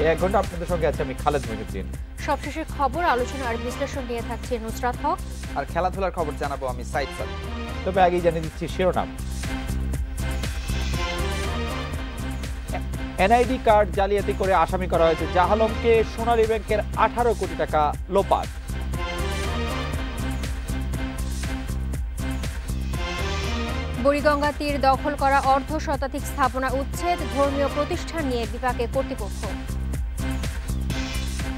এই 1 ঘন্টা আপনাদের সঙ্গে আছে আমি খালেদ মহিউদ্দিন। সবশেষে খবর, আলোচনা আর বিশ্লেষণ নিয়ে থাকছে নুসরাত হক আর খেলাধুলার খবর জানাবো আমি সাইদ সাদ। তবে আগেই জানিয়ে দিচ্ছি শিরোনাম। এনআইডি কার্ড জালিয়াতি করে আসামি করা হয়েছে জাহালমকে, সোনালী ব্যাংকের 18 কোটি টাকা লোপাট। বুড়িগঙ্গা তীর দখল করা অর্ধশতাধিক স্থাপনা উচ্ছেদ, ধর্মীয় প্রতিষ্ঠান নিয়ে বিপাকে কর্তৃপক্ষ।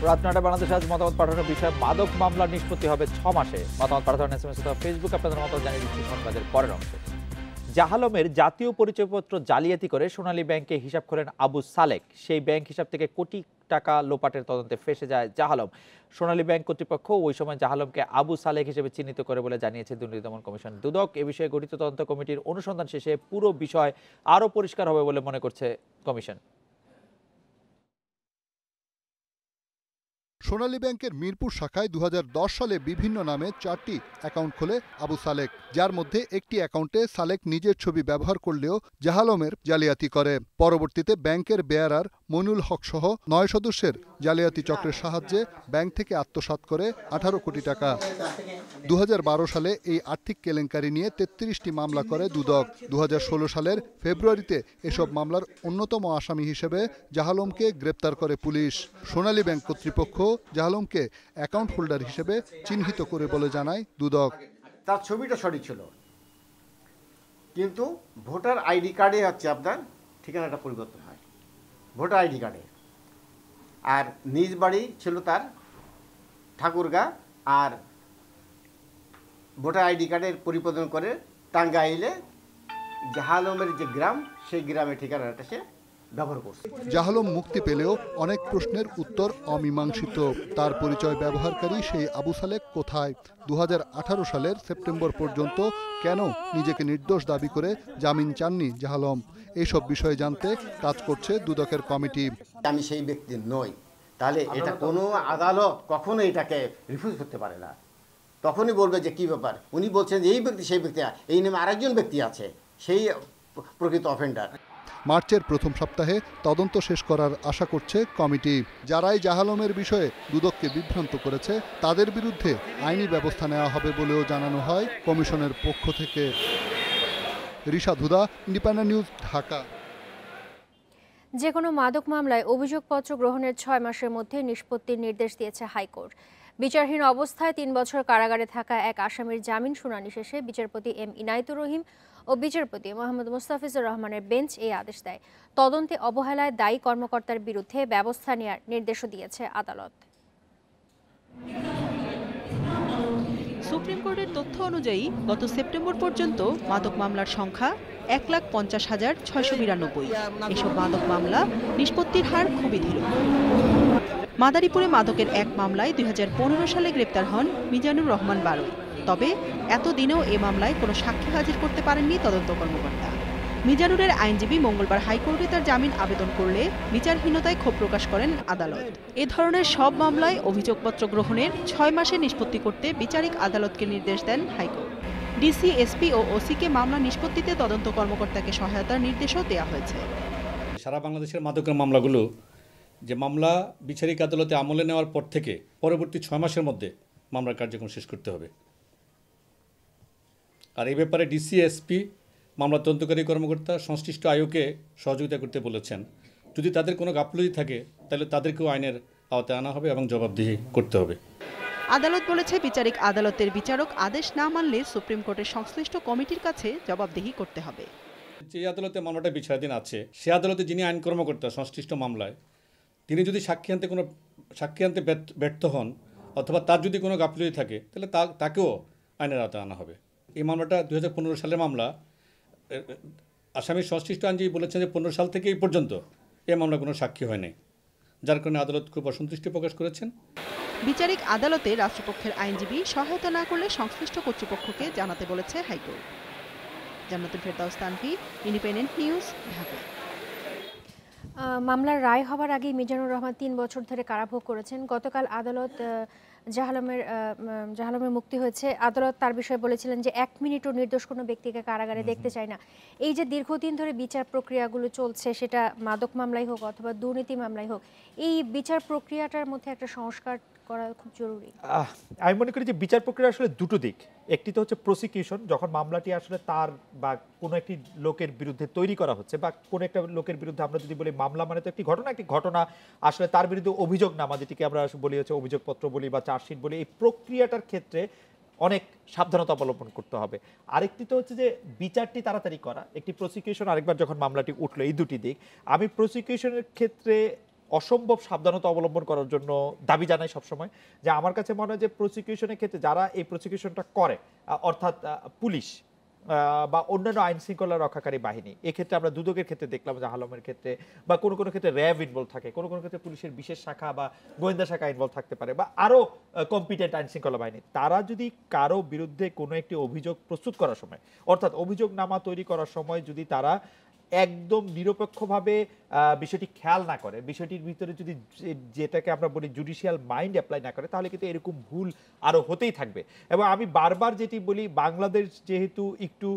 রাত 9টায় বাংলাদেশ আজ মতামত পাঠানোর বিষয়ে মাদক মামলার নিষ্পত্তি হবে 6 মাসে। মতামত পাঠানোর এসএমএস অথবা ফেসবুক আপনাদের মতামত জানিয়ে দিচ্ছি সংবাদের পরের অংশে। জাহালমের জাতীয় পরিচয়পত্র জালিয়াতি করে সোনালী ব্যাংকে হিসাব করেন আবু সালেক। সেই ব্যাংক হিসাব থেকে কোটি টাকা লোপাটের তদন্তে ফেঁসে যায় জাহালম। সোনালী ব্যাংক কর্তৃপক্ষ ওই সময় জাহালমকে আবু সালেক হিসেবে চিহ্নিত করে বলে জানিয়েছে দুর্নীতি দমন কমিশন দুদক। এ বিষয়ে গঠিত তদন্ত কমিটির অনুসন্ধান শেষে পুরো বিষয় আরও পরিষ্কার হবে বলে মনে করছে কমিশন। সোনালী ব্যাংকের মিরপুর শাখায় 2010 সালে বিভিন্ন নামে 4টি অ্যাকাউন্ট খোলে আবু সালেক, যার মধ্যে একটি অ্যাকাউন্টে সালেক নিজের ছবি ব্যবহার করলেও জাহালমের জালিয়াতি করে। পরবর্তীতে ব্যাংকের বেয়ারার মইনুল হক সহ 9 সদস্যের জালিয়াতি চক্রের সাহায্যে ব্যাংক থেকে আত্মসাৎ করে 18 কোটি টাকা। 2012 সালে এই আর্থিক কেলেঙ্কারি নিয়ে 33টি মামলা করে দুদক। 2016 সালের ফেব্রুয়ারিতে এসব মামলার অন্যতম আসামি হিসেবে জাহালমকে গ্রেপ্তার করে পুলিশ। সোনালী ব্যাংক কর্তৃপক্ষ জাহালমকে অ্যাকাউন্ট হোল্ডার হিসেবে চিহ্নিত করে বলে জানায় দুদক। তার ছবিটা সঠিক ছিল, কিন্তু ভোটার আইডি কার্ডে হচ্ছে আপনার ঠিকানাটা পরিবর্তন হয় ভোটার আইডি কার্ডে। আর নিজ বাড়ি ছিল তার ঠাকুরগাঁ, আর ভোটার আইডি কার্ডের পরিবর্তন করে টাঙ্গাইলে জাহালমের যে গ্রাম, সেই গ্রামের ঠিকানাটা সে ব্যবহার করছে। জাহালম মুক্তি পেলেও অনেক প্রশ্নের উত্তর অমীমাংসিত। তার পরিচয় ব্যবহারকারী সেই আবু সালেক কোথায়? 2018 সালের সেপ্টেম্বর পর্যন্ত কেন নিজেকে নির্দোষ দাবি করে জামিন চাননি জাহালম? এইসব বিষয়ে জানতে কাজ করছে দুদকের কমিটি। আমি সেই ব্যক্তি নই, তাহলে এটা কোনো আদালত কখনো এটাকে রিফিউজ করতে পারে না। তখনই বলবে যে কি ব্যাপার, উনি বলছেন যে এই ব্যক্তি সেই ব্যক্তি, এই নামে আরেকজন ব্যক্তি আছে, সেই প্রকৃত অফেন্ডার। মার্চের প্রথম সপ্তাহে তদন্ত শেষ করার আশা করছে কমিটি। যারাই জাহালমের বিষয়ে দুদককে বিভ্রান্ত করেছে তাদের বিরুদ্ধে আইনি ব্যবস্থা নেওয়া হবে বলেও জানানো হয় কমিশনের পক্ষ থেকে। রিশাদ হুদা, ইন্ডিপেন্ডেন্ট নিউজ, ঢাকা। যে কোনো মাদক মামলায় অভিযোগপত্র গ্রহণের 6 মাসের মধ্যে নিষ্পত্তির নির্দেশ দিয়েছে হাইকোর্ট। বিচারহীন অবস্থায় 3 বছর কারাগারে থাকা এক আসামির জামিন শুনানি শেষে বিচারপতি এম ইনায়েতুর রহিম ও বিচারপতি মোহাম্মদ মুস্তাফিজুর রহমানের বেঞ্চ এই আদেশ দেয়। তদন্তে অবহেলায় দায়ী কর্মকর্তার বিরুদ্ধে ব্যবস্থা নেওয়ার নির্দেশও দিয়েছে আদালত। সুপ্রিম কোর্টের তথ্য অনুযায়ী গত সেপ্টেম্বর পর্যন্ত মাদক মামলার সংখ্যা 1,50,692। এসব মাদক মামলা নিষ্পত্তির হার খুবই ধীর। মাদারীপুরে মাদকের এক মামলায় 2015 সালে গ্রেপ্তার হন মিজানুর রহমান বারোই। তবে এতদিনেও এ মামলায় কোনো সাক্ষী হাজির করতে পারেননি তদন্ত কর্মকর্তা। মিজানুরের আইনজীবী মঙ্গলবার হাইকোর্টে তার জামিন আবেদন করলে বিচারহীনতায় ক্ষোভ প্রকাশ করেন আদালত। এ ধরনের সব মামলায় অভিযোগপত্র গ্রহণের 6 মাসে নিষ্পত্তি করতে বিচারিক আদালতকে নির্দেশ দেন হাইকোর্ট। ডিসি, এসপি ও ওসিকে মামলা নিষ্পত্তিতে তদন্ত কর্মকর্তাকে সহায়তার নির্দেশও দেওয়া হয়েছে। সারা বাংলাদেশের মাদকের মামলাগুলো যে মামলা বিচারিক আদালতে আমলে নেওয়ার পর থেকে পরবর্তী 6 মাসের মধ্যে মামলার কার্যক্রম শেষ করতে হবে। আর এই ব্যাপারে ডিসি, এসপি, মামলা তদন্তকারী কর্মকর্তা সংশ্লিষ্ট আয়োগকে সহযোগিতা করতে বলেছেন। যদি তাদের কোনো গাফলতি থাকে তাহলে তাদেরকেও আইনের আওতায় আনা হবে এবং জবাবদিহি করতে হবে। আদালত বলেছে, বিচারিক আদালতের বিচারক আদেশ না মানলে সুপ্রিম কোর্টের সংশ্লিষ্ট কমিটির কাছে জবাবদিহি করতে হবে। যে আদালতে মামলাটা বিচারাধীন আছে, সে আদালতে যিনি আইন কর্মকর্তা সংশ্লিষ্ট মামলায়, তিনি যদি সাক্ষী আনতে ব্যর্থ হন অথবা তার যদি কোনো গাফলতি থাকে তাহলে তাকেও আইনের আওতায় আনা হবে। এই মামলাটা 2015 সালের মামলা। আসামির সংশ্লিষ্ট আইনজীবী বলেছেন যে 15 সাল থেকে এই পর্যন্ত এই মামলা কোনো সাক্ষী হয়নি, যার কারণে আদালত খুব অসন্তুষ্টি প্রকাশ করেছেন। বিচারিক আদালতে রাষ্ট্রপক্ষের আইনজীবী সহায়তা না করলে সংশ্লিষ্ট কর্তৃপক্ষকে জানাতে বলেছে হাইকোর্ট। জান্নাতুল ফেরদাউস তানভি, ইন্ডিপেন্ডেন্ট নিউজ, ঢাকা। মামলার রায় হওয়ার আগেই মিজানুর রহমান 3 বছর ধরে কারাভোগ করেছেন। গতকাল আদালত জাহালমের মুক্তি হয়েছে। আদালত তার বিষয়ে বলেছিলেন যে 1 মিনিটও নির্দোষ কোনো ব্যক্তিকে কারাগারে দেখতে চায় না। এই যে দীর্ঘদিন ধরে বিচার প্রক্রিয়াগুলো চলছে, সেটা মাদক মামলাই হোক অথবা দুর্নীতি মামলাই হোক, এই বিচার প্রক্রিয়াটার মধ্যে একটা সংস্কার করা খুব জরুরি। আমি মনে করি যে বিচার প্রক্রিয়া আসলে দুটো দিক। একটি তো হচ্ছে প্রসিকিউশন, যখন মামলাটি আসলে তার বা কোনো একটি লোকের বিরুদ্ধে তৈরি করা হচ্ছে, বা কোনো একটা লোকের বিরুদ্ধে আমরা যদি বলি মামলা মানে তো একটি ঘটনা আসলে তার বিরুদ্ধে অভিযোগনামা, যেটিকে আমরা বলি হচ্ছে অভিযোগপত্র বলি বা চার্জশিট বলি, এই প্রক্রিয়াটার ক্ষেত্রে অনেক সাবধানতা অবলম্বন করতে হবে। আরেকটি তো হচ্ছে যে বিচারটি তাড়াতাড়ি করা, একটি প্রসিকিউশন আরেকবার যখন মামলাটি উঠলো, এই দুটি দিক। আমি প্রসিকিউশনের ক্ষেত্রে অসম্ভব সাবধানতা অবলম্বন করার জন্য দাবি জানাই সবসময়, যে আমার কাছে মনে হয় যে প্রসিকিউশনের ক্ষেত্রে যারা এই প্রসিকিউশনটা করে, অর্থাৎ পুলিশ বা অন্যান্য আইন শৃঙ্খলা রক্ষাকারী বাহিনী, এক্ষেত্রে আমরা দুদকের ক্ষেত্রে দেখলাম জাহালমের ক্ষেত্রে, বা কোনো কোনো ক্ষেত্রে র্যাব ইনভলভ থাকে, কোনো কোনো ক্ষেত্রে পুলিশের বিশেষ শাখা বা গোয়েন্দা শাখা ইনভলভ থাকতে পারে, বা আরও কম্পিটেন্ট আইন শৃঙ্খলা বাহিনী, তারা যদি কারো বিরুদ্ধে কোনো একটি অভিযোগ প্রস্তুত করার সময়, অর্থাৎ অভিযোগনামা তৈরি করার সময় যদি তারা একদম নিরপেক্ষভাবে বিষয়টি খেয়াল না করে, বিষয়টির ভিতরে যদি যেটাকে আমরা বলি জুডিশিয়াল মাইন্ড অ্যাপ্লাই না করে, তাহলে কিন্তু এরকম ভুল আরও হতেই থাকবে। এবং আমি বারবার যেটি বলি, বাংলাদেশ যেহেতু একটু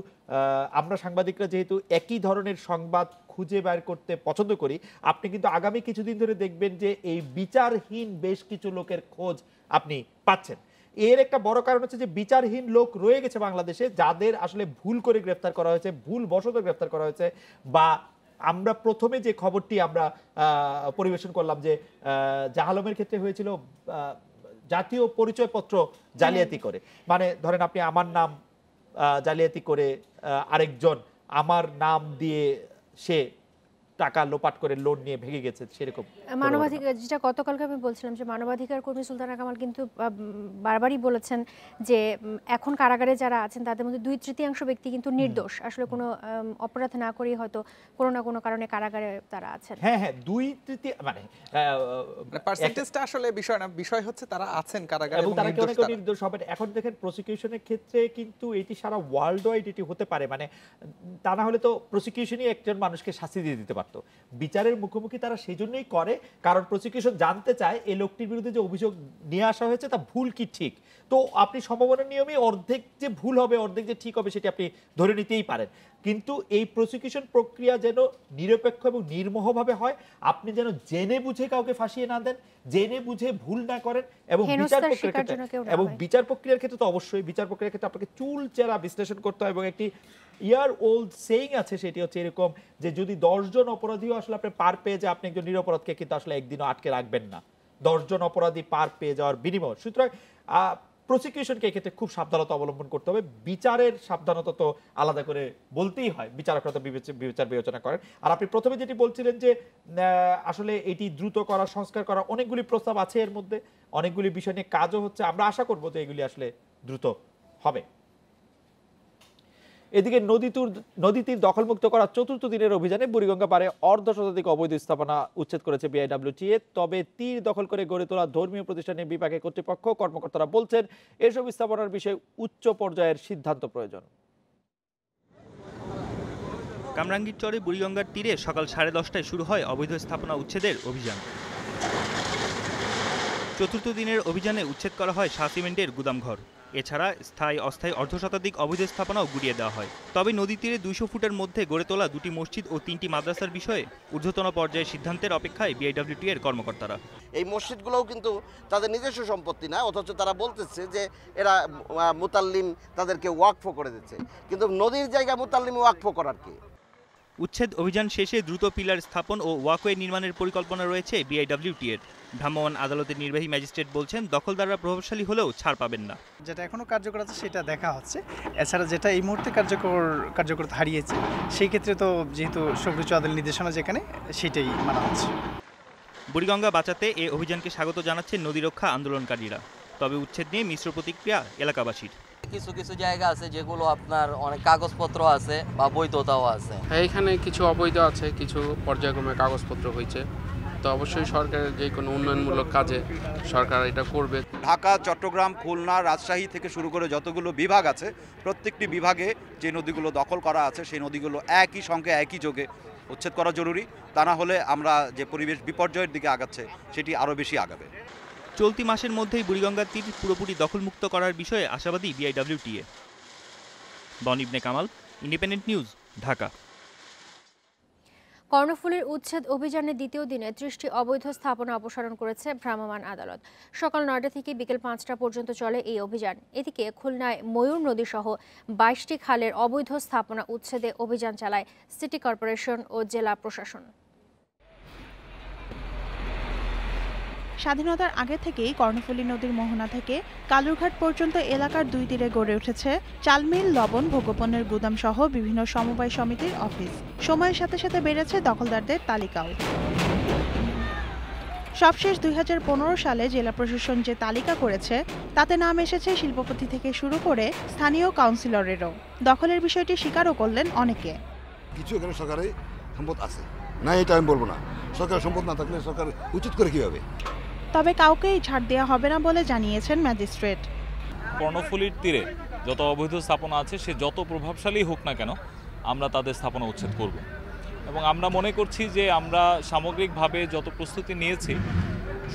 আমরা সাংবাদিকরা যেহেতু একই ধরনের সংবাদ খুঁজে বের করতে পছন্দ করি, আপনি কিন্তু আগামী কিছুদিন ধরে দেখবেন যে এই বিচারহীন বেশ কিছু লোকের খোঁজ আপনি পাচ্ছেন। এর একটা বড় কারণ হচ্ছে যে বিচারহীন লোক রয়ে গেছে বাংলাদেশে, যাদের আসলে ভুল করে গ্রেফতার করা হয়েছে, ভুল বশত গ্রেফতার করা হয়েছে। বা আমরা প্রথমে যে খবরটি আমরা পরিবেশন করলাম যে জাহালমের ক্ষেত্রে হয়েছিল জাতীয় পরিচয়পত্র জালিয়াতি করে, মানে ধরেন আপনি আমার নাম জালিয়াতি করে আরেকজন আমার নাম দিয়ে সে টাকা লোপাট করে লোন নিয়ে ভেঙে গেছে, সেরকম মানবাধিকার, যেটা গতকালকে আমি বলছিলাম যে মানবাধিকার কর্মী সুলতানা কামাল কিন্তু বারবারই বলেছেন যে এখন কারাগারে যারা আছেন তাদের মধ্যে 2/3 ব্যক্তি কিন্তু নির্দোষ, আসলে কোনো অপরাধ না করেই হয়তো কোনো না কোনো কারণে কারাগারে তারা আছেন। হ্যাঁ হ্যাঁ, 2/3 মানে পার্সেন্টেজটা আসলে বিষয় না, বিষয় হচ্ছে তারা আছেন কারাগারে এবং এবং তারা নির্দোষ অনেক নির্দোষ হবে। এখন দেখেন প্রসিকিউশনের ক্ষেত্রে কিন্তু এটি সারা ওয়ার্ল্ড ওয়াইড এটি হতে পারে, মানে তা না হলে তো প্রসিকিউশনই একজন মানুষকে শাস্তি দিয়ে দিতে পারতো। বিচারের মুখোমুখি তারা সেই জন্যই করে, কারণ প্রসিকিউশন জানতে চায় এই লোকটির বিরুদ্ধে যে অভিযোগ নিয়ে আসা হয়েছে তা ভুল কি ঠিক। তো আপনি সম্ভাবনার নিয়মে অর্ধেক যে ভুল হবে অর্ধেক যে ঠিক হবে সেটি আপনি ধরে নিতেই পারেন, কিন্তু এই প্রসিকিউশন প্রক্রিয়া যেন নিরপেক্ষ এবং নির্মোহভাবে হয়। আপনি যেন জেনে বুঝে কাউকে ফাঁসিয়ে না দেন, জেনে বুঝে ভুল না করেন। এবং বিচার প্রক্রিয়ার ক্ষেত্রে তো অবশ্যই বিচার প্রক্রিয়ার ক্ষেত্রে আপনাকে চুলচেরা বিশ্লেষণ করতে হয়। এবং একটি ইয়ার ওল্ড সেইং আছে, সেটি হচ্ছে এরকম যে যদি 10 জন অপরাধীও আসলে আপনি পার পেয়ে যায়, আপনি একজন নিরপরাধকে কিন্তু আসলে একদিনও আটকে রাখবেন না 10 জন অপরাধী পার পেয়ে যাওয়ার বিনিময়। সুতরাং প্রসিকিউশনকে এক্ষেত্রে খুব সাবধানতা অবলম্বন করতে হবে। বিচারের সাবধানতা তো আলাদা করে বলতেই হয়, বিচারকরা তো বিচার বিবেচনা করেন। আর আপনি প্রথমে যেটি বলছিলেন যে আসলে এটি দ্রুত করা, সংস্কার করা, অনেকগুলি প্রস্তাব আছে, এর মধ্যে অনেকগুলি বিষয় নিয়ে কাজও হচ্ছে। আমরা আশা করবো যে এগুলি আসলে দ্রুত হবে। এদিকে নদী তীর দখলমুক্ত করার ৪র্থ দিনের অভিযানে বুড়িগঙ্গা পাড়ে অর্ধশতাধিক অবৈধ স্থাপনা উচ্ছেদ করেছে বিআইডব্লিউটিএ। তবে তীর দখল করে গড়ে তোলা ধর্মীয় প্রতিষ্ঠানের বিভাগের কর্তৃপক্ষ কর্মকর্তারা বলছেন এসব স্থাপনার বিষয়ে উচ্চ পর্যায়ের সিদ্ধান্ত প্রয়োজন। কামরাঙ্গীর চরে বুড়িগঙ্গার তীরে সকাল 10:30টায় শুরু হয় অবৈধ স্থাপনা উচ্ছেদের অভিযান। ৪র্থ দিনের অভিযানে উচ্ছেদ করা হয় সিমেন্টের গুদামঘর। এছাড়া স্থায়ী অস্থায়ী অর্ধশতাধিক অবৈধ স্থাপনাও গুড়িয়ে দেওয়া হয়। তবে নদী তীরে 200 ফুটের মধ্যে গড়ে তোলা 2টি মসজিদ ও 3টি মাদ্রাসার বিষয়ে ঊর্ধ্বতন পর্যায়ে সিদ্ধান্তের অপেক্ষায় বিআইডব্লিউটি এর কর্মকর্তারা। এই মসজিদগুলোও কিন্তু তাদের নিজস্ব সম্পত্তি না, অথচ তারা বলতেছে যে এরা মুতাল্লিম তাদেরকে ওয়াকফ করে দিচ্ছে, কিন্তু নদীর জায়গায় মুতাল্লিম ওয়াকফ করার কি? উচ্ছেদ অভিযান শেষে দ্রুত পিলার স্থাপন ও ওয়াকওয়ে নির্মাণের পরিকল্পনা রয়েছে বিআইডব্লিউটি এর। ভ্রাম্যমাণ আদালতের নির্বাহী ম্যাজিস্ট্রেট বলছেন দখলদাররা প্রভাবশালী হলেও ছাড় পাবেন না। যেটা এখনো কার্যকর আছে সেটা দেখা হচ্ছে, এছাড়া যেটা এই মুহূর্তে কার্যকরতা হারিয়েছে সেই ক্ষেত্রে তো যেহেতু সর্বোচ্চ আদালত নির্দেশনা যেখানে সেটাই মানা হচ্ছে। বুড়িগঙ্গা বাঁচাতে এই অভিযানকে স্বাগত জানাচ্ছেন নদী রক্ষা আন্দোলনকারীরা। তবে উচ্ছেদ নিয়ে মিশ্র প্রতিক্রিয়া এলাকাবাসীর। কিছু কিছু জায়গা আছে যেগুলো আপনার অনেক কাগজপত্র আছে বা বৈধতাও আছে। এখানে কিছু অবৈধ আছে, কিছু পর্যায়ক্রমে কাগজপত্র হয়েছে, তো অবশ্যই সরকারের যে কোনো উন্নয়নমূলক কাজে সরকার এটা করবে। ঢাকা, চট্টগ্রাম, খুলনা, রাজশাহী থেকে শুরু করে যতগুলো বিভাগ আছে প্রত্যেকটি বিভাগে যে নদীগুলো দখল করা আছে সেই নদীগুলো একই সঙ্গে একই যোগে উচ্ছেদ করা জরুরি। তা না হলে আমরা যে পরিবেশ বিপর্যয়ের দিকে আগাচ্ছে সেটি আরও বেশি আগাবে। চলতি মাসের মধ্যেই বুড়িগঙ্গার তীর পুরোপুরি দখলমুক্ত করার বিষয়ে আশাবাদী বিআইডব্লিউটিএ। বন ইবনে কামাল, ইন্ডিপেন্ডেন্ট নিউজ, ঢাকা। কর্ণফুলীর উচ্ছেদ অভিযানের দ্বিতীয় দিনে ৩০টি অবৈধ স্থাপনা অপসারণ করেছে ভ্রাম্যমাণ আদালত। সকাল ৯টা থেকে বিকেল ৫টা পর্যন্ত চলে এই অভিযান। এদিকে খুলনায় ময়ূর নদী সহ ২২টি খালের অবৈধ স্থাপনা উচ্ছেদে অভিযান চালায় সিটি কর্পোরেশন ও জেলা প্রশাসন। স্বাধীনতার আগে থেকেই কর্ণফুলী নদীর মোহনা থেকে কালুরঘাট পর্যন্ত এলাকার দুই তীরে গড়ে উঠেছে চালমিল, লবণ, ভোগ্যপণ্যের গুদাম সহ বিভিন্ন সমবায় সমিতির অফিস। সময়ের সাথে সাথে বেড়েছে দখলদারদের তালিকাও। সবশেষ ২০১৫ সালে জেলা প্রশাসন যে তালিকা করেছে তাতে নাম এসেছে শিল্পপতি থেকে শুরু করে স্থানীয় কাউন্সিলরেরও। দখলের বিষয়টি স্বীকারও করলেন অনেকে। কিছু এখানে সরকারের সম্পদ আছে না, এটা আমি বলবো না। সরকারের সম্পদ না থাকলে সরকার উচিত করে কিভাবে? তবে কাউকেই ছাড় দেওয়া হবে না বলে জানিয়েছেন ম্যাজিস্ট্রেট। কর্ণফুলীর তীরে যত অবৈধ স্থাপনা আছে সে যত প্রভাবশালী হোক না কেন, আমরা তাদের স্থাপনা উচ্ছেদ করব এবং আমরা মনে করছি যে আমরা সামগ্রিকভাবে যত প্রস্তুতি নিয়েছি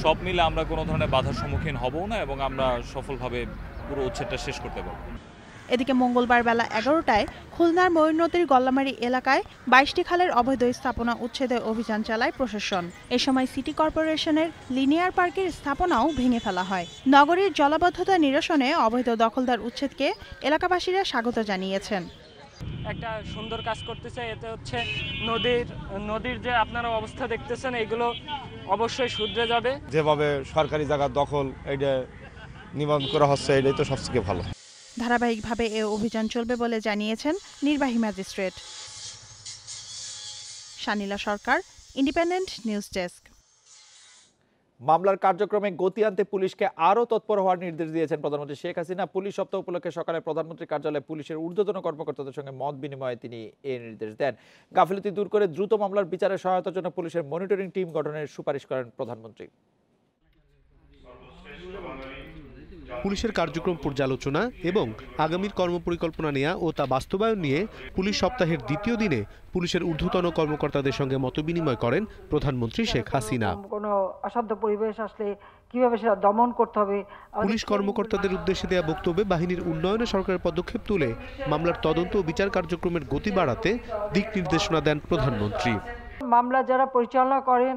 সব মিলে আমরা কোনো ধরনের বাধার সম্মুখীন হব না এবং আমরা সফলভাবে পুরো উচ্ছেদটা শেষ করতে পারব। এদিকে মঙ্গলবার বেলা ১১টায় খুলনার ময়ূর নদীর গল্লামারী এলাকায় ২২টি খালের অবৈধ স্থাপনা উচ্ছেদে অভিযান চালায় প্রশাসন। এ সময় সিটি কর্পোরেশনের লিনিয়ার পার্কের স্থাপনাও ভেঙে ফেলা হয়। নগরীর জলাবদ্ধতা নিরসনে অবৈধ দখলদার উচ্ছেদকে এলাকাবাসীরা স্বাগত জানিয়েছেন। একটা সুন্দর কাজ করতেছে, এতে হচ্ছে নদীর যে আপনারা অবস্থা দেখতেছেন এগুলো অবশ্যই শুধরে যাবে। যেভাবে সরকারি জায়গার দখল এটা নিবন্ধন করা হচ্ছে, এটাই তো সবথেকে ভালো। ধারাবাহিকভাবে এ অভিযান চলবে বলে জানিয়েছেন নির্বাহী ম্যাজিস্ট্রেট। শানিলা সরকার, ইন্ডিপেন্ডেন্ট নিউজ ডেস্ক। মামলার কার্যক্রমে গতি আনতে পুলিশকে আরও তৎপর হওয়ার নির্দেশ দিয়েছেন প্রধানমন্ত্রী শেখ হাসিনা। পুলিশ সপ্তাহ উপলক্ষে সকালে প্রধানমন্ত্রীর কার্যালয়ে পুলিশের ঊর্ধ্বতন কর্মকর্তাদের সঙ্গে মত বিনিময়ে তিনি এই নির্দেশ দেন। গাফিলতি দূর করে দ্রুত মামলার বিচারে সহায়তার জন্য পুলিশের মনিটরিং টিম গঠনের সুপারিশ করেন প্রধানমন্ত্রী। পুলিশের কার্যক্রম পর্যালোচনা এবং আগামীর কর্মপরিকল্পনা নেওয়া ও তা বাস্তবায়ন নিয়ে পুলিশ সপ্তাহের দ্বিতীয় দিনে পুলিশের ঊর্ধ্বতন কর্মকর্তাদের সঙ্গে মতবিনিময় করেন প্রধানমন্ত্রী শেখ হাসিনা। কোনো অসাধ্য পরিবেশ আসলে কিভাবে সেটা দমন করতে হবে। পুলিশ কর্মকর্তাদের উদ্দেশ্যে দেওয়া বক্তব্যে বাহিনীর উন্নয়নে সরকারের পদক্ষেপ তুলে মামলার তদন্ত ও বিচার কার্যক্রমের গতি বাড়াতে দিক নির্দেশনা দেন প্রধানমন্ত্রী। মামলা যারা পরিচালনা করেন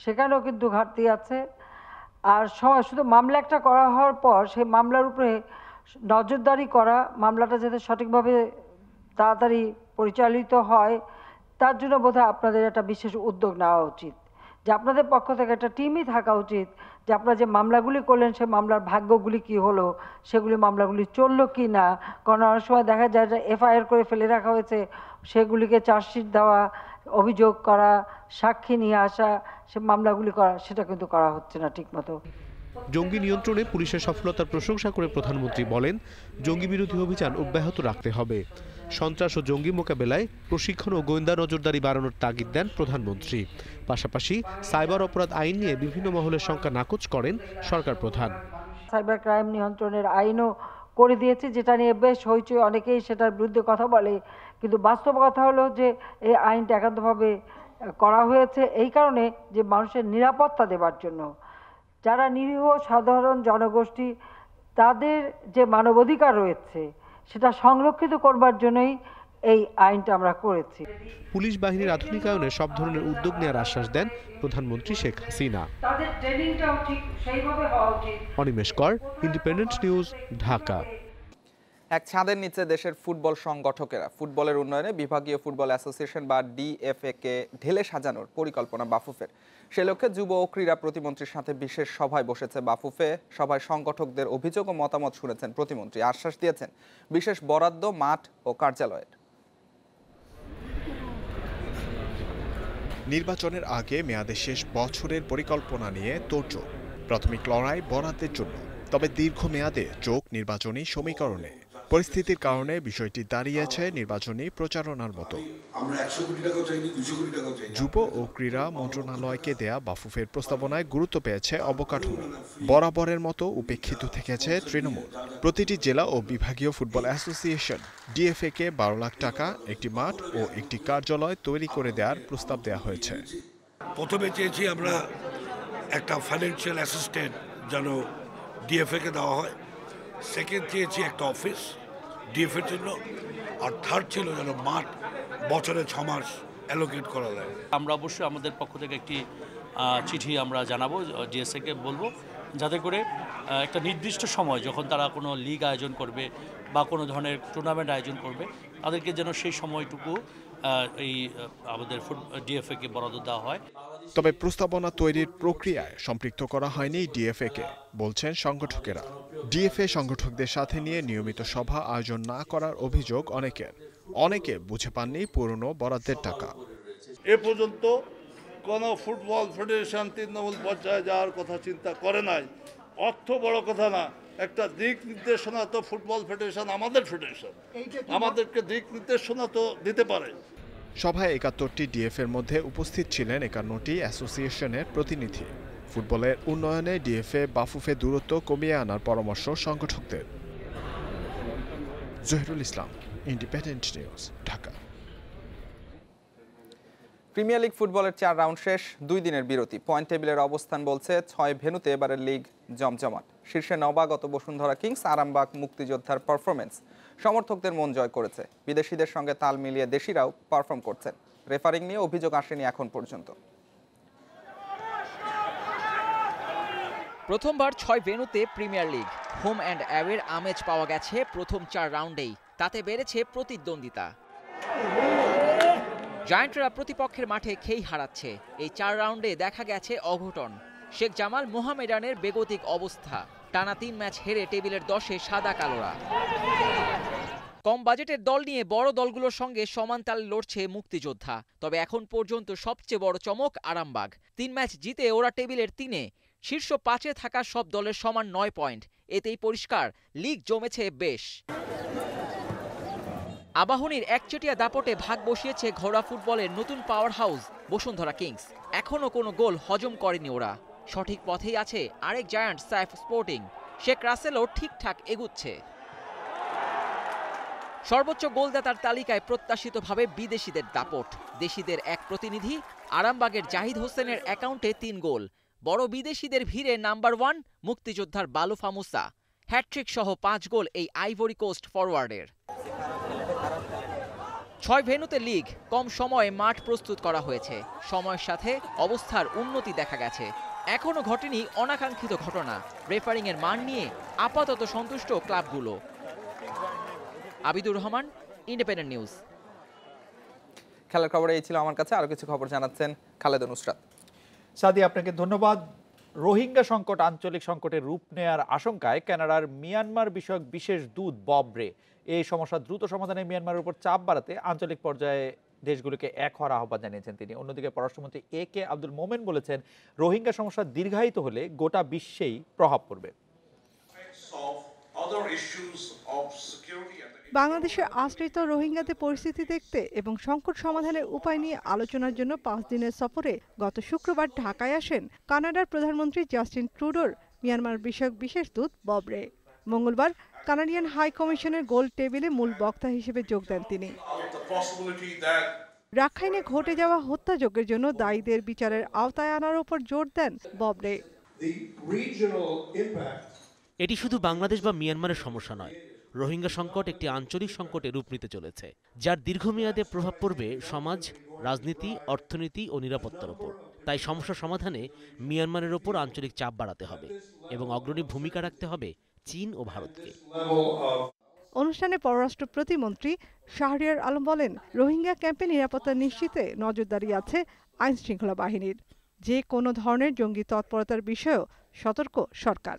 সেখানেও কিন্তু ঘাটতি আছে। আর শুধু মামলা একটা করা হওয়ার পর সেই মামলার উপরে নজরদারি করা, মামলাটা যাতে সঠিকভাবে তাড়াতাড়ি পরিচালিত হয় তার জন্য বোধহয় আপনাদের একটা বিশেষ উদ্যোগ নেওয়া উচিত। যে আপনাদের পক্ষ থেকে একটা টিমই থাকা উচিত যে আপনারা যে মামলাগুলি করলেন সেই মামলার ভাগ্যগুলি কি হলো, সেগুলি মামলাগুলি চললো কি না। কারণ অনেক সময় দেখা যায় যে এফআইআর করে ফেলে রাখা হয়েছে, সেগুলিকে চার্জশিট দেওয়া, অভিযোগ করা, সাক্ষী নিয়ে আসা, সে মামলাগুলি করা, সেটা কিন্তু করা হচ্ছে না ঠিকমতো। জঙ্গি নিয়ন্ত্রণে পুলিশের সফলতার প্রশংসা করে প্রধানমন্ত্রী বলেন, জঙ্গি বিরোধী অভিযান অব্যাহত রাখতে হবে। সন্ত্রাস ও জঙ্গি মোকাবেলায় প্রশিক্ষণ ও গোয়েন্দা নজরদারি বাড়ানোর তাগিদ দেন প্রধানমন্ত্রী। পাশাপাশি সাইবার অপরাধ আইন নিয়ে বিভিন্ন মহলের শঙ্কা নাকচ করেন সরকার প্রধান। সাইবার ক্রাইম নিয়ন্ত্রণের আইনও করে দিয়েছে, যেটা নিয়ে বেশ হইচই, অনেকেই সেটার বিরুদ্ধে কথা বলে, কিন্তু বাস্তব কথা হলো যে এই আইনটা একান্তভাবে করা হয়েছে এই কারণে যে মানুষের নিরাপত্তা দেওয়ার জন্য। যারা নিরীহ সাধারণ জনগোষ্ঠী তাদের যে মানবাধিকার রয়েছে সেটা সংরক্ষিত করবার জন্যই এই আইনটা আমরা করেছি। পুলিশ বাহিনীর আধুনিকায়নে সব ধরনের উদ্যোগ নেওয়ার আশ্বাস দেন প্রধানমন্ত্রী শেখ হাসিনা। তাদের ট্রেনিংটাও ঠিক সেইভাবে হওয়া উচিত। অনিমেষ কর, ইন্ডিপেন্ডেন্ট নিউজ, ঢাকা। এক ছাদের নিচে দেশের ফুটবল সংগঠকেরা ফুটবলের উন্নয়নে বিভাগীয় ফুটবল অ্যাসোসিয়েশন বা ডিএফএ কে ঢেলে সাজানোর পরিকল্পনা বাফুফের। সে লক্ষ্যে যুব ও ক্রীড়া প্রতিমন্ত্রীর সাথে বিশেষ সভায় বসেছে বাফুফে। সভায় সংগঠকদের অভিযোগ ও মতামত শুনেছেন প্রতিমন্ত্রী। আশ্বাস দিয়েছেন বিশেষ বরাদ্দ, মাঠ ও কার্যালয়ের। নির্বাচনের আগে মেয়াদের শেষ বছরের পরিকল্পনা নিয়ে তোড়জোড়। প্রাথমিক লড়াই বরাদ্দের জন্য, তবে দীর্ঘমেয়াদে যোগ নির্বাচনী সমীকরণে। পরিস্থিতির কারণে বিষয়টি দাঁড়িয়েছে নির্বাচনী প্রচারণার মতো। যুব ও ক্রীড়া মন্ত্রণালয়কে দেয়া বাফুফের প্রস্তাবনায় গুরুত্ব পেয়েছে অবকাঠামো। বরাবরের মতো উপেক্ষিত থেকেছে তৃণমূল। প্রতিটি জেলা ও বিভাগীয় ফুটবল অ্যাসোসিয়েশন ডিএফএ কে 12 লাখ টাকা, একটি মাঠ ও একটি কার্যালয় তৈরি করে দেওয়ার প্রস্তাব দেওয়া হয়েছে। প্রথমে চেয়েছি আমরা একটা ফাইন্যান্সিয়াল অ্যাসিস্ট্যান্ট যেন ডিএফএকে দেওয়া হয়। সেকেন্ড চেয়েছি একটা অফিস ডিএফএর জন্য, আর থার্ড ছিল যেন মাঠ বছরে 6 মাস অ্যালোকেট করা যায়। আমরা অবশ্যই আমাদের পক্ষ থেকে একটি চিঠি আমরা জানাবো, ডিএসএকে বলবো, যাতে করে একটা নির্দিষ্ট সময় যখন তারা কোনো লিগ আয়োজন করবে বা কোনো ধরনের টুর্নামেন্ট আয়োজন করবে, তাদেরকে যেন সেই সময়টুকু এই আমাদের ডিএফএকে বরাদ্দ দেওয়া হয়। তবে প্রস্তাবনা তৈরির প্রক্রিয়ায় সম্পৃক্ত করা হয়নি ডিএফএকে, বলছেন সংগঠকেরা। ডিএফএ সংগঠকদের সাথে নিয়ে নিয়মিত সভা আয়োজন না করার অভিযোগ অনেকে বুঝে পাননি পুরনো বরাদ্দের টাকা। এ পর্যন্ত কোনো ফুটবল ফেডারেশন তৃণমূল পর্যায়ে যাওয়ার কথা চিন্তা করে নাই। অর্থ বড় কথা না, একটা দিক নির্দেশনা তো ফুটবল ফেডারেশন আমাদের ফেডারেশন, আমাদেরকে দিক নির্দেশনা তো দিতে পারে। সভায় ৭১টি ডিএফএর মধ্যে উপস্থিত ছিলেন ৫১টি অ্যাসোসিয়েশনের প্রতিনিধি। ফুটবলের উন্নয়নে ডিএফএ বাফুফে দূরত্ব কমিয়ে আনার পরামর্শ সংগঠকদের। Zahirul Islam, independent news, Dhaka. Premier league ফুটবলের 4 রাউন্ড শেষ, 2 দিনের বিরতি। পয়েন্ট টেবিলের অবস্থান বলছে 6 ভেন্যুতে এবারের লিগ জমজমাট। শীর্ষে নবাগত বসুন্ধরা কিংস, আরামবাগ মুক্তিযোদ্ধার পারফরমেন্স সমর্থকদের মন জয় করেছে। বিদেশিদের সঙ্গে তাল মিলিয়ে দেশিরাও পারফর্ম করছেন। রেফারিং নিয়ে অভিযোগ আসেনি এখন পর্যন্ত। প্রথমবার 6 ভেন্যুতে প্রিমিয়ার লিগ, হোম অ্যান্ড অ্যাওয়ের আমেজ পাওয়া গেছে প্রথম 4 রাউন্ডেই। তাতে বেড়েছে প্রতিদ্বন্দ্বিতা। জায়ান্টরা প্রতিপক্ষের মাঠে খেই হারাচ্ছে। এই 4 রাউন্ডে দেখা গেছে অঘটন। শেখ জামাল মোহামেডানের বেগতিক অবস্থা, টানা 3 ম্যাচ হেরে টেবিলের 10-এ সাদা কালোরা। কম বাজেটের দল নিয়ে বড় দলগুলোর সঙ্গে সমান তালে লড়ছে মুক্তিযোদ্ধা। তবে এখন পর্যন্ত সবচেয়ে বড় চমক আরামবাগ। 3 ম্যাচ জিতে ওরা টেবিলের 3-এ, শীর্ষ 5-এ থাকা সব দলের সমান 9 পয়েন্ট। এতেই পরিষ্কার লিগ জমেছে বেশ। আবাহনীর একচেটিয়া দাপটে ভাগ বসিয়েছে ঘোড়া ফুটবলের নতুন পাওয়ার হাউস বসুন্ধরা কিংস। এখনও কোনো গোল হজম করেনি ওরা। সঠিক পথেই আছে আরেক জায়ান্ট সাইফ স্পোর্টিং। শেখ রাসেলও ঠিকঠাক এগুচ্ছে। সর্বোচ্চ গোলদাতার তালিকায় প্রত্যাশিতভাবে বিদেশিদের দাপট। দেশিদের এক প্রতিনিধি আরামবাগের জাহিদ হোসেনের অ্যাকাউন্টে 3 গোল। বড় বিদেশিদের ভিড়ে নাম্বার 1 মুক্তিযোদ্ধার বালুফা মুসা। হ্যাটট্রিক সহ 5 গোল এই আইভরি কোস্ট ফরওয়ার্ডের। 6 ভেন্যুতে লিগ, কম সময়ে মাঠ প্রস্তুত করা হয়েছে। সময়ের সাথে অবস্থার উন্নতি দেখা গেছে। এখনও ঘটেনি অনাকাঙ্ক্ষিত ঘটনা। রেফারিংয়ের মান নিয়ে আপাতত সন্তুষ্ট ক্লাবগুলো। Abidur Rahman, independent news. খেলার খবরে এই ছিল আমার কাছে। আরো কিছু খবর জানাচ্ছেন খালেদ নুসরাত। সাদি, আপনাকে ধন্যবাদ। রোহিঙ্গা সংকট আঞ্চলিক সংকটের রূপ নেয়ার আশঙ্কায় কানাডার মিয়ানমার বিষয়ক বিশেষ দূত বব রে এই সমস্যা দ্রুত সমাধানে মিয়ানমারের উপর চাপ বাড়াতে আঞ্চলিক পর্যায়ে দেশগুলোকে এক হওয়ার আহ্বান জানিয়েছেন তিনি। অন্যদিকে পররাষ্ট্রমন্ত্রী এ.কে আব্দুল মোমেন বলেছেন, রোহিঙ্গা সমস্যা দীর্ঘায়িত হলে গোটা বিশ্বেই প্রভাব পড়বে। বাংলাদেশের আশ্রিত রোহিঙ্গাদের পরিস্থিতি দেখতে এবং সংকট সমাধানের উপায় নিয়ে আলোচনার জন্য 5 দিনের সফরে গত শুক্রবার ঢাকায় আসেন কানাডার প্রধানমন্ত্রী জাস্টিন ট্রুডোর মিয়ানমার বিষয়ক বিশেষ দূত বব রে। মঙ্গলবার কানাডিয়ান হাই কমিশনের গোল টেবিলে মূল বক্তা হিসেবে যোগ দেন তিনি। রাখাইনে ঘটে যাওয়া হত্যাযজ্ঞের জন্য দায়ীদের বিচারের আওতায় আনার উপর জোর দেন বব রে। এটি শুধু বাংলাদেশ বা মিয়ানমারের সমস্যা নয়। রোহিঙ্গা সংকট একটি আঞ্চলিক সংকটে রূপ নিতে চলেছে, যার দীর্ঘমেয়াদে প্রভাব পড়বে সমাজ, রাজনীতি, অর্থনীতি ও নিরাপত্তার উপর। তাই সমস্যা সমাধানে মিয়ানমারের ওপর আঞ্চলিক চাপ বাড়াতে হবে এবং অগ্রণী ভূমিকা রাখতে হবে চীন ও ভারতকে। অনুষ্ঠানে পররাষ্ট্র প্রতিমন্ত্রী শাহরিয়ার আলম বলেন, রোহিঙ্গা ক্যাম্পে নিরাপত্তা নিশ্চিতে নজরদারি আছে আইন শৃঙ্খলা বাহিনীর। যে কোনো ধরনের জঙ্গি তৎপরতার বিষয়েও সতর্ক সরকার।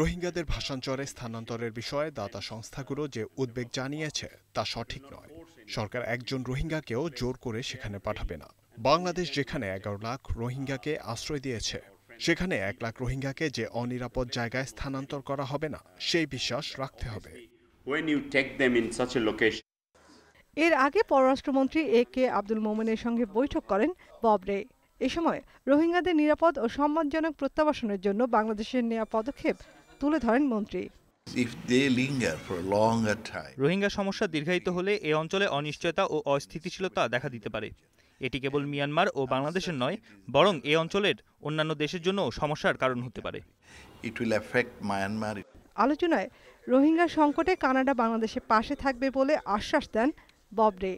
রোহিঙ্গাদের ভাষাঞ্চরে স্থানান্তরের বিষয়ে দাতা সংস্থাগুলো যে উদ্বেগ জানিয়েছে তা সঠিক নয়। সরকার একজন রোহিঙ্গাকেও জোর করে সেখানে পাঠাবে না। বাংলাদেশ যেখানে 11 লাখ রোহিঙ্গাকে আশ্রয় দিয়েছে, সেখানে 1 লাখ রোহিঙ্গাকে যে অনিরাপদ জায়গায় স্থানান্তর করা হবে না, সেই বিশ্বাস রাখতে হবে। এর আগে পররাষ্ট্রমন্ত্রী এ.কে আব্দুল মোমেনের সঙ্গে বৈঠক করেন বব রে। এ সময় রোহিঙ্গাদের নিরাপদ ও সম্মানজনক প্রত্যাবাসনের জন্য বাংলাদেশের নেওয়া পদক্ষেপ তুলে ধরেন মন্ত্রী। রোহিঙ্গা সমস্যা দীর্ঘায়িত হলে এ অঞ্চলে অনিশ্চয়তা ও অস্থিতিশীলতা দেখা দিতে পারে। এটি কেবল মিয়ানমার ও বাংলাদেশের নয়, বরং এই অঞ্চলের অন্যান্য দেশের জন্য সমস্যার কারণ হতে পারে। It will affect Myanmar. আলোচনায় রোহিঙ্গা সংকটে কানাডা বাংলাদেশের পাশে থাকবে বলে আশ্বাস দেন বব রে।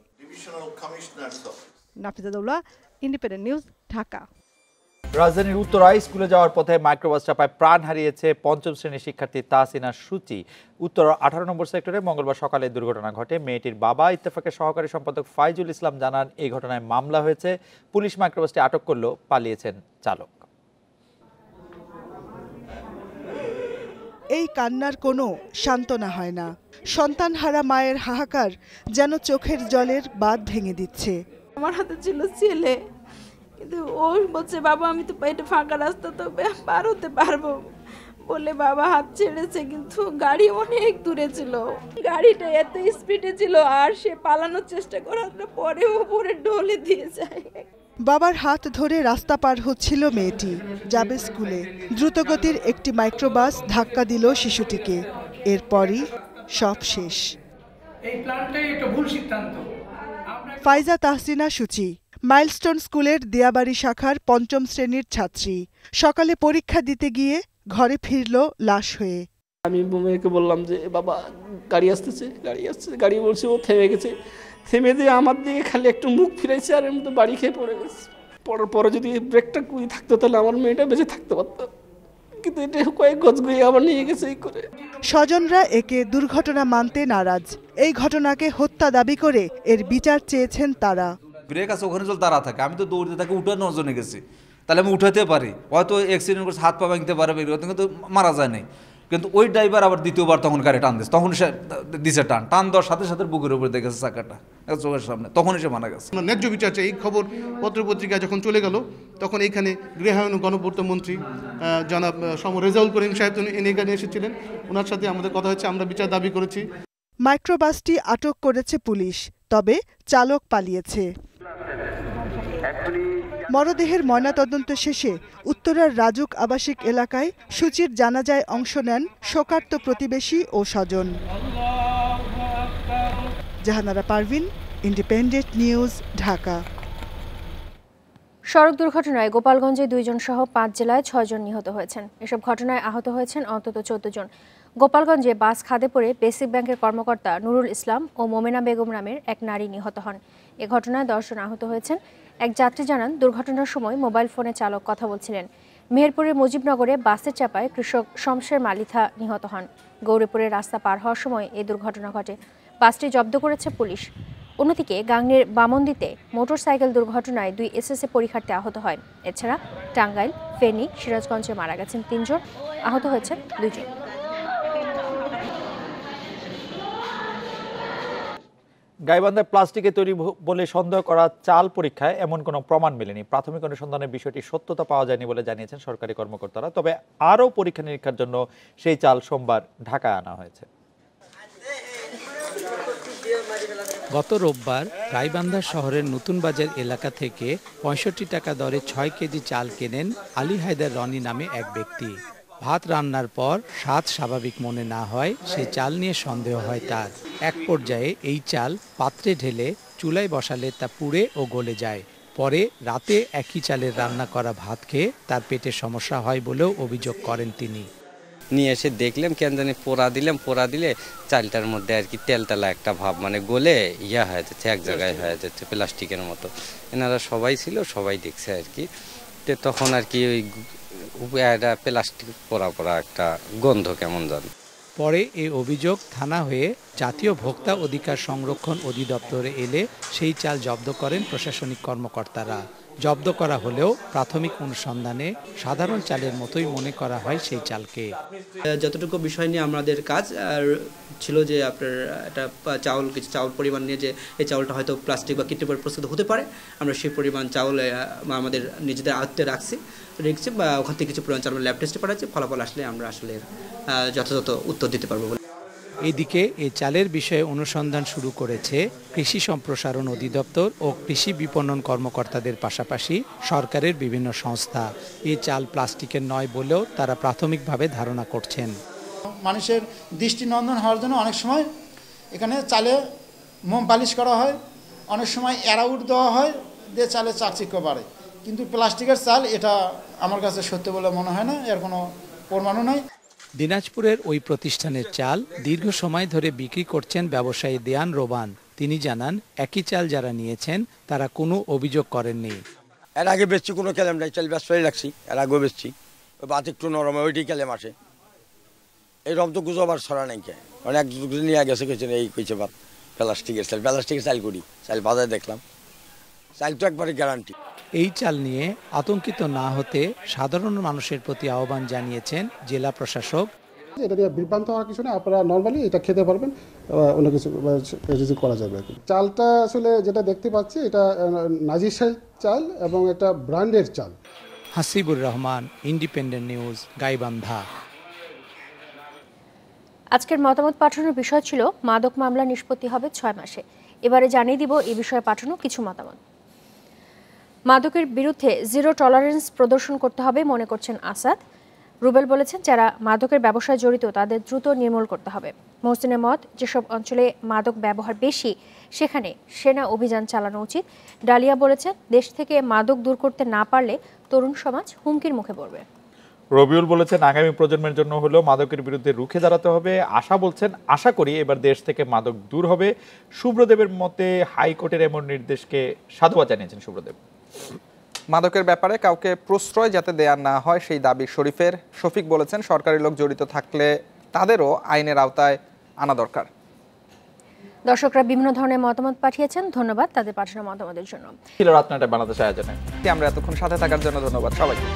নাফিজাউল্লাহ, ইন্ডিপেন্ডেন্ট নিউজ, ঢাকা। রাজধানীর উত্তরায় স্কুলে যাওয়ার পথে মাইক্রোবাস চাপায় প্রাণ হারিয়েছে পঞ্চম শ্রেণীর শিক্ষার্থী তাহসিনা সূচি। উত্তর 18 নম্বর সেক্টরে মঙ্গলবার সকালে দুর্ঘটনা ঘটে। মেয়েটির বাবা ইত্তেফাকের সহকারী সম্পাদক ফাইজুল ইসলাম জানান, এই ঘটনায় মামলা হয়েছে। পুলিশ মাইক্রোবাসটি আটক করলেও পালিয়েছেন চালক। এই কান্নার কোনো সান্ত্বনা হয় না। সন্তানহারা মায়ের হাহাকার যেন চোখের জলের বাঁধ ভেঙে দিচ্ছে। আমার হাতে ছিল ছেলে, কিন্তু ও বলছে বাবা আমি তো এটা ফাঁকা রাস্তা তো পার হতে পারবো বলে বাবা হাত ছেড়েছে, কিন্তু গাড়ি অনেক দূরে ছিল, গাড়িটা এত স্পিডে ছিল আর সে পালানোর চেষ্টা করার পরে উপরে ঢলে দিয়ে যায়। বাবার হাত ধরে রাস্তা পার হচ্ছিল মেয়েটি, যাবে স্কুলে। দ্রুতগতির একটি মাইক্রোবাস ধাক্কা দিল শিশুটিকে। এরপরই সব শেষ। এই প্ল্যানটাই একটা ভুল সিদ্ধান্ত। ফাইজা তাহসিনা সূচি মাইলস্টোন স্কুলের দিয়াবাড়ি শাখার পঞ্চম শ্রেণীর ছাত্রী। সকালে পরীক্ষা দিতে গিয়ে ঘরে ফিরল লাশ হয়ে। আমি মেয়েকে বললাম যে বাবা গাড়ি আসতেছে, গাড়ি বলছে, ও থেমে গেছে। থেমে দিয়ে আমার দিকে খালি একটু মুখ ফিরাইছে আর এমনি বাড়ি খেয়ে পড়ে গেছে। পড়ার পরে যদি ব্রেকটা কুই থাকতো তাহলে আমার মেয়েটা বেঁচে থাকতে পারতো, কিন্তু এটা কয়েক গজ গুয়ে আবার নিয়ে গেছে এই করে। স্বজনরা একে দুর্ঘটনা মানতে নারাজ। এই ঘটনাকে হত্যা দাবি করে এর বিচার চেয়েছেন তারা। ব্রেক আছে ওখানে চল তারা থাকে, আমি তো দৌড়তে তাকে উঠানোর জন্য গেছি, তাহলে আমি উঠাতে পারি, হয়তো অ্যাক্সিডেন্ট করছে, হাত পা ভাঙতে পারে, কিন্তু মারা যায় নাই। কিন্তু ওই ড্রাইভার আবার দ্বিতীয়বার তখন গাড়ি টান দিচ্ছে, তখন সে দিছে টান দেওয়ার সাথে সাথে বুকের উপরে দেখেছে চাকাটা চোখের সামনে, তখনই সে মারা গেছে। ন্যায্য বিচার চাই। এই খবর পত্রপত্রিকা যখন চলে গেল তখন এইখানে গৃহায়ন ও গণপূর্ত মন্ত্রী জনাব রেজাউল করিম সাহেব এখানে এসেছিলেন, ওনার সাথে আমাদের কথা হচ্ছে, আমরা বিচার দাবি করেছি। মাইক্রোবাসটি আটক করেছে পুলিশ, তবে চালক পালিয়েছে। মরদেহের ময়নাতদন্ত শেষে উত্তরার রাজুক আবাসিক এলাকায় সূচির জানাজায় অংশ নেন শোকার্ত প্রতিবেশী ও স্বজন। Jahanara Parvin, Independent news, Dhaka. সড়ক দুর্ঘটনায় গোপালগঞ্জে 2 জন সহ 5 জেলায় 6 জন নিহত হয়েছেন। এসব ঘটনায় আহত হয়েছেন অন্তত 14 জন। গোপালগঞ্জে বাস খাদে পড়ে বেসিক ব্যাংকের কর্মকর্তা নুরুল ইসলাম ও মোমেনা বেগম নামের এক নারী নিহত হন। এ ঘটনায় 10 জন আহত হয়েছেন। এক যাত্রী জানান, দুর্ঘটনার সময় মোবাইল ফোনে চালক কথা বলছিলেন। মেহেরপুরের মুজিবনগরে বাসের চাপায় কৃষক শমশের মালিথা নিহত হন। গৌরীপুরের রাস্তা পার হওয়ার সময় এই দুর্ঘটনা ঘটে। বাসটি জব্দ করেছে পুলিশ। অন্যদিকে গাংনীর বামন্দিতে মোটরসাইকেল দুর্ঘটনায় 2 এসএসসি পরীক্ষার্থী আহত হয়। এছাড়া টাঙ্গাইল, ফেনী, সিরাজগঞ্জে মারা গেছেন 3 জন, আহত হয়েছেন 2 জন। গাইবান্ধায় প্লাস্টিকে তৈরি বলে সন্দেহ করা চাল পরীক্ষায় এমন কোনো প্রমাণ মেলেনি। প্রাথমিক অনুসন্ধানের বিষয়টি সত্যতা পাওয়া যায়নি বলে জানিয়েছেন সরকারি কর্মকর্তারা। তবে আরও পরীক্ষা নিরীক্ষার জন্য সেই চাল সোমবার ঢাকায় আনা হয়েছে। গত রোববার গাইবান্ধা শহরের নতুন বাজার এলাকা থেকে 65 টাকা দরে 6 কেজি চাল কেনেন আলী হায়দার রনি নামে এক ব্যক্তি। ভাত রান্নার পর স্বাদ স্বাভাবিক মনে না হয় সেই চাল নিয়ে সন্দেহ হয় তার। এক পর্যায়ে এই চাল পাত্রে ঢেলে চুলায় বসালে তা পুড়ে ও গলে যায়। পরে রাতে একই চালের রান্না করা ভাত খেয়ে তার পেটে সমস্যা হয় বলেও অভিযোগ করেন তিনি। নিয়ে এসে দেখলাম কেন জানি পোড়া দিলে চালটার মধ্যে আর কি তেলতেলা একটা ভাব, মানে গলে হয়ে যাচ্ছে, এক জায়গায় হয়ে যাচ্ছে প্লাস্টিকের মতো। এনারা সবাই ছিল, সবাই দেখছে আর কি। তো তখন আর কি ওই একটা প্লাস্টিক পোড়া একটা গন্ধ কেমন জানি। পরে এই অভিযোগ থানা হয়ে জাতীয় ভোক্তা অধিকার সংরক্ষণ অধিদপ্তরে এলে সেই চাল জব্দ করেন প্রশাসনিক কর্মকর্তারা। জব্দ করা হলেও প্রাথমিক অনুসন্ধানে সাধারণ চালের মতোই মনে করা হয় সেই চালকে। যতটুকু বিষয় নিয়ে আমাদের কাজ ছিল যে আপনার একটা কিছু চাউল পরিমাণ নিয়ে যে এই চাউলটা হয়তো প্লাস্টিক বা কৃত্রিমভাবে প্রস্তুত হতে পারে, আমরা সেই পরিমাণ চাউল আমাদের নিজেদের আয়ত্তে রেখেছি বা ওখান থেকে কিছু পরিমাণ চাউল ল্যাব টেস্টে পাঠাচ্ছি। ফলাফল আসলে আমরা আসলে যথাযথ উত্তর দিতে পারবো বলে। এদিকে এই চালের বিষয়ে অনুসন্ধান শুরু করেছে কৃষি সম্প্রসারণ অধিদপ্তর ও কৃষি বিপণন কর্মকর্তাদের পাশাপাশি সরকারের বিভিন্ন সংস্থা। এই চাল প্লাস্টিকের নয় বলেও তারা প্রাথমিকভাবে ধারণা করছেন। মানুষের দৃষ্টিনন্দন হওয়ার জন্য অনেক সময় এখানে চালে মোম পালিশ করা হয়, অনেক সময় অ্যারাউট দেওয়া হয়, দিয়ে চালের চাকচিক্য বাড়ে, কিন্তু প্লাস্টিকের চাল এটা আমার কাছে সত্যি বলে মনে হয় না, এর কোনো প্রমাণও নাই। দিনাজপুরের ওই প্রতিষ্ঠানের চাল দীর্ঘ সময় ধরে বিক্রি করছেন ব্যবসায়ী দেয়ান রোবান। তিনি জানান, একই চাল যারা নিয়েছেন তারা কোনো অভিযোগ করেননি। এর আগে বেচছি, কোনো ক্যালেম নাই, চাল ব্যবসায়ী রাখছি, এর আগেও বেচছি, ওই বাত একটু নরম হয় ওইটাই ক্যালেম আসে। এই রম তো গুজব আর ছড়া নাই, অনেক নিয়ে গেছে কেছেন এই কইছে বাত প্লাস্টিকের চাল করি, চাল বাজারে দেখলাম, চাল তো একবারে গ্যারান্টি। এই চাল নিয়ে আতঙ্কিত না হতে সাধারণ মানুষের প্রতি আহ্বান জানিয়েছেন জেলা প্রশাসক। এটা দিয়ে বিভ্রান্ত হওয়ার কিছু না, আপনারা নর্মালি এটা খেতে পারবেন, অন্য কিছু করা যাবে। চালটা আসলে যেটা দেখতে পাচ্ছি এটা নাজিরশাহী চাল এবং এটা ব্র্যান্ডের চাল। Hasibur Rahman, independent news, Gaibandha. আজকের মতামত পাঠানোর বিষয় ছিল মাদক মামলা নিষ্পত্তি হবে 6 মাসে। এবারে জানিয়ে দিব এই বিষয়ে পাঠানো কিছু মতামত। মাদকের বিরুদ্ধে জিরো টলারেন্স প্রদর্শন করতে হবে মনে করছেন আসাদ। রুবেল বলেছেন, যারা মাদকের ব্যবসায় জড়িত তাদের দ্রুত নির্মূল করতে হবে। মহসিনের মত, যেসব অঞ্চলে মাদক ব্যবহার বেশি সেখানে সেনা অভিযান চালানো উচিত। ডালিয়া বলেছেন, দেশ থেকে মাদক দূর করতে না পারলে তরুণ সমাজ হুমকির মুখে পড়বে। রবিউল বলেছেন, আগামী প্রজন্মের জন্য হলেও মাদকের বিরুদ্ধে রুখে দাঁড়াতে হবে। আশা বলছেন, আশা করি এবার দেশ থেকে মাদক দূর হবে। শুভ্রদেবের মতে হাইকোর্টের এমন নির্দেশকে সাধুবাদ জানিয়েছেন শুভ্রদেব। মাদকের ব্যাপারে কাউকে প্রশ্রয় যাতে দেয়া না হয় সেই দাবি শরীফের। শফিক বলেছেন, সরকারি লোক জড়িত থাকলে তাদেরও আইনের আওতায় আনা দরকার। দর্শকরা বিভিন্ন ধরনের মতামত পাঠিয়েছেন, ধন্যবাদ তাদের পাঠানো মতামতের জন্য। ছিল রাত 9টায় বাংলাদেশ আয়োজনে। আমরা এতক্ষণ সাথে থাকার জন্য ধন্যবাদ সবাইকে।